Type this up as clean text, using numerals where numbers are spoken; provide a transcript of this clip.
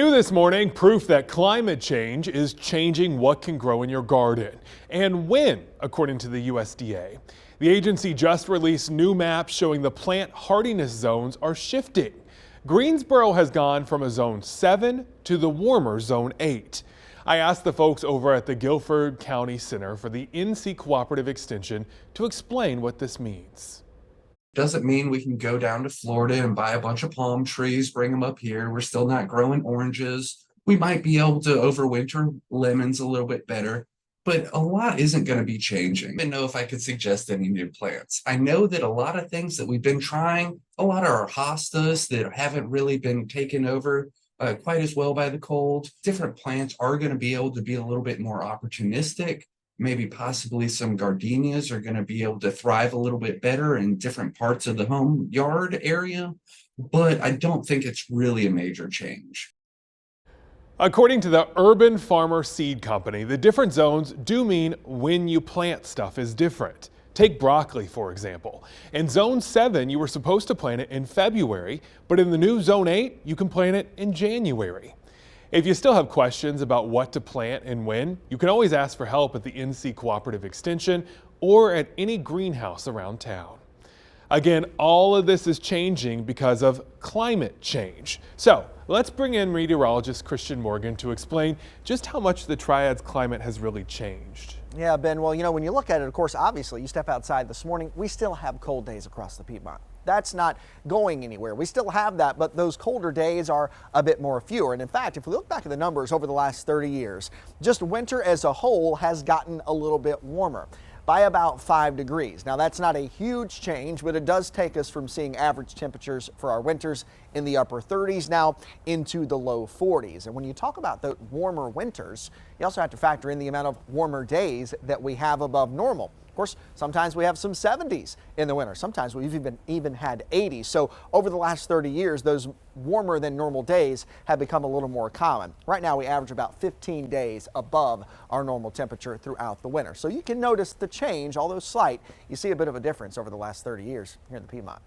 New this morning, proof that climate change is changing what can grow in your garden and when, according to the USDA. The agency just released new maps showing the plant hardiness zones are shifting. Greensboro has gone from a zone 7 to the warmer zone 8. I asked the folks over at the Guilford County Center for the NC Cooperative Extension to explain what this means. Doesn't mean we can go down to Florida and buy a bunch of palm trees, bring them up here. We're still not growing oranges. We might be able to overwinter lemons a little bit better, but a lot isn't going to be changing. I don't know if I could suggest any new plants. I know that a lot of things that we've been trying, a lot of our hostas that haven't really been taken over quite as well by the cold. Different plants are going to be able to be a little bit more opportunistic. Maybe possibly some gardenias are going to be able to thrive a little bit better in different parts of the home yard area, but I don't think it's really a major change. According to the Urban Farmer Seed Company, the different zones do mean when you plant stuff is different. Take broccoli, for example. In zone 7, you were supposed to plant it in February, but in the new zone 8, you can plant it in January. If you still have questions about what to plant and when, you can always ask for help at the NC Cooperative Extension or at any greenhouse around town. Again, all of this is changing because of climate change. So let's bring in meteorologist Christian Morgan to explain just how much the Triad's climate has really changed. Yeah, Ben, well, when you look at it, of course, obviously, you step outside this morning, we still have cold days across the Piedmont. That's not going anywhere. We still have that, but those colder days are a bit more fewer. And in fact, if we look back at the numbers over the last 30 years, just winter as a whole has gotten a little bit warmer by about 5 degrees. Now, that's not a huge change, but it does take us from seeing average temperatures for our winters in the upper 30s now into the low 40s. And when you talk about the warmer winters, you also have to factor in the amount of warmer days that we have above normal. Of course, sometimes we have some 70s in the winter. Sometimes we've even had 80s. So over the last 30 years, those warmer than normal days have become a little more common. Right now, we average about 15 days above our normal temperature throughout the winter. So you can notice the change, although slight. You see a bit of a difference over the last 30 years here in the Piedmont.